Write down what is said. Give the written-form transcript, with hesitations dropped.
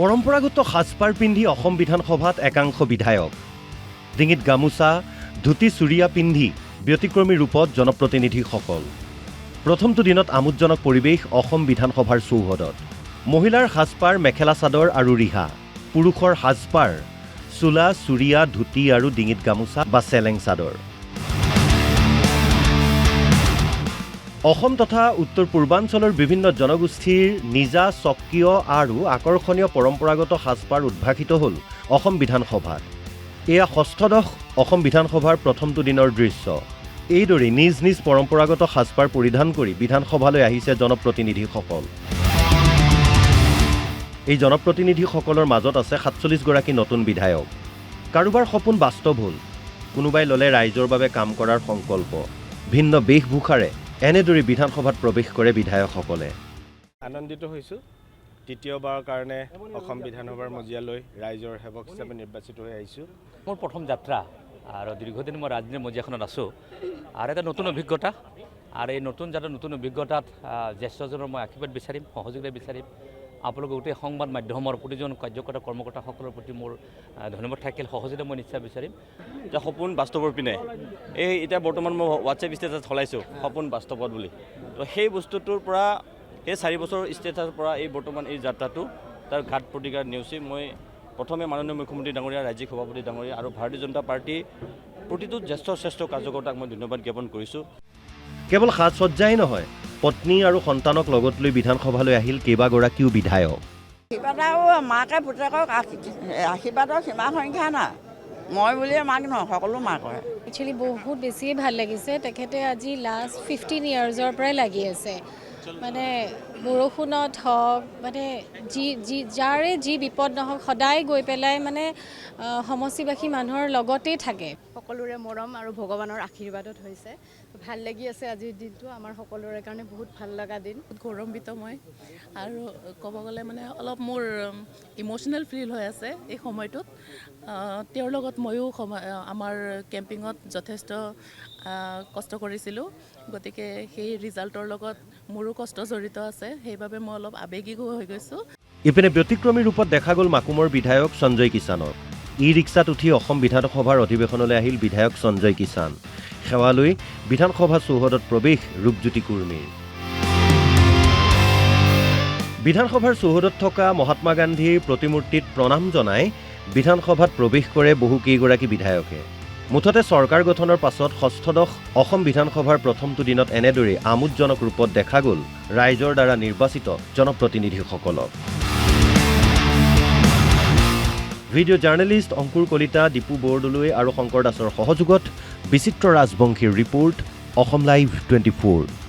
পৰম্পৰাগত সাজপাৰ পিন্ধি অসম বিধানসভাত একাংশ বিধায়ক ডিঙিত গামোচা ধুতি চুৰিয়া পিন্ধি ব্যতিক্ৰমী ৰূপত জনপ্ৰতিনিধিসকল প্ৰথমটো দিনত আমোদজনক পৰিৱেশ অসম বিধানসভাৰ চৌহদত মহিলাৰ সাজপাৰ মেখেলা চাদৰ আৰু ৰিহা পুৰুষৰ সাজপাৰ চোলা চুৰিয়া ধুতি আৰু ডিঙিত গামোচা বা চেলেং চাদৰ অসম তথা উত্তৰ পূৰ্বাঞ্চলৰ বিভিন্ন জনগোষ্ঠীৰ নিজা স্বকীয় আৰু আকৰ্ষণীয় পৰম্পৰাগত সাজপাৰ উদ্ভাসিত হ'ল অসম বিধানসভাত এয়া ষষ্ঠদশ অসম বিধানসভাৰ প্ৰথমটো দিনৰ দৃশ্য এইদৰে নিজ নিজ পৰম্পৰাগত সাজপাৰ পৰিধান কৰি বিধানসভালৈ আহিছে জনপ্ৰতিনিধিসকল এই জনপ্ৰতিনিধিসকলৰ মাজত আছে ৪৭ গৰাকী নতুন বিধায়ক কাৰোবাৰ সপোন বাস্তৱ হ'ল কোনোবাই ল'লে ৰাইজৰ বাবে কাম কৰাৰ সংকল্প ভিন্ন বেশভূষাৰে এনেদৰে বিধানসভাত প্ৰৱেশ কৰে বিধায়কসকলে আনন্দিত হৈছোঁ তৃতীয়বাৰৰ কাৰণে অসম বিধানসভাৰ মজিয়ালৈ ৰাইজৰ সেৱক হিচাপে নিৰ্বাচিত হৈ আহিছোঁ মোৰ প্ৰথম যাত্ৰা আৰু দীৰ্ঘদিন মই ৰাজনীতিৰ মজিয়াখনত আছোঁ আৰু এটা নতুন অভিজ্ঞতা আৰু এই নতুন অভিজ্ঞতাত জ্যেষ্ঠজনৰ মই আশীৰ্বাদ বিচাৰিম সহযোগিতা বিচাৰিম আপোনালোকে গোটেই সংবাদ মাধ্যমৰ প্ৰতিজন কাৰ্যকৰ্তা কৰ্মকৰ্তাসকলৰ প্ৰতি মোৰ ধন্যবাদ থাকিল সহযোগিতা মই নিশ্চয় বিচাৰিম যে সপোন বাস্তৱৰ পিনে এই এতিয়া বৰ্তমান মই হোৱাটছএপ ষ্টেটাছ চলাইছোঁ সপোন বাস্তৱত বুলি তো সেই বস্তুটোৰ পৰা এই 4 বছৰৰ ষ্টেটাছৰ পৰা এই বৰ্তমান এই যাত্ৰাটো তাৰ ঘাট প্ৰতিকাৰ নেওচি মই প্ৰথমে মাননীয় মুখ্যমন্ত্ৰী ডাঙৰীয়া ৰাজ্যিক সভাপতি ডাঙৰীয়া আৰু ভাৰতীয় জনতা পাৰ্টি প্ৰতিটো শ্ৰেষ্ঠ কাৰ্যকৰ্তাক মই ধন্যবাদ জ্ঞাপন কৰিছোঁ কেৱল সাজ সজ্জাই নহয় পত্নী আৰু সন্তানক লগত লৈ বিধানসভালৈ আহিল কেইবাগৰাকীও বিধায়ক মাকে পুতেকক আশীৰ্বাদৰ সীমা সংখ্যা নাই মই বুলিয়ে মাক নহয় সকলো মাক হয় একচুৱেলি বহুত বেছিয়ে ভাল লাগিছে তেখেতে আজি লাষ্ট 15 ইয়াৰ্ছৰ পৰাই লাগি আছে মানে বৰষুণত হওক মানে যাৰে যি বিপদ নহওক সদায় গৈ পেলাই মানে সমষ্টিবাসী মানুহৰ লগতেই থাকে সকলোৰে মৰম আৰু ভগৱানৰ আশীৰ্বাদত হৈছে ভাল লাগি আছে আজিৰ দিনটো আমাৰ সকলোৰে কাৰণে বহুত ভাল লগা দিন বহুত গৌৰৱান্বিত মই আৰু ক'ব গ'লে মানে অলপ মোৰ ইম'চনেল ফিল হৈ আছে এই সময়টোত তেওঁৰ লগত ময়ো আমাৰ কেম্পিঙত যথেষ্ট কষ্ট কৰিছিলোঁ গতিকে সেই ৰিজাল্টৰ লগত মোৰো কষ্ট জড়িত আছে সেইবাবে মই অলপ আৱেগিক হৈ গৈছোঁ ইপিনে ব্যতিক্ৰমী ৰূপত দেখা গ'ল মাকুমৰ বিধায়ক সঞ্জয় কিষাণক ই ৰিক্সাত উঠি অসম বিধানসভাৰ অধিৱেশনলৈ আহিল বিধায়ক সঞ্জয় কিষাণ সেৱালৈ বিধানসভা চৌহদত প্ৰৱেশ ৰূপজ্যোতি কুৰ্মীৰ বিধানসভাৰ চৌহদত থকা মহাত্মা গান্ধীৰ প্ৰতিমূৰ্তিত প্ৰণাম জনাই বিধানসভাত প্ৰৱেশ কৰে বহু কেইগৰাকী বিধায়কে মুঠতে চৰকাৰ গঠনৰ পাছত ষষ্ঠদশ অসম বিধানসভাৰ প্ৰথমটো দিনত এনেদৰে আমোদজনক ৰূপত দেখা গ'ল ৰাইজৰ দ্বাৰা নিৰ্বাচিত জনপ্ৰতিনিধিসকলক ভিডিঅ' জাৰ্নেলিষ্ট অংকুৰ কলিতা দীপু বৰদলৈ আৰু শংকৰ দাসৰ সহযোগত বিচিত্ৰ ৰাজবংশীৰ ৰিপৰ্ট অসম লাইভ 24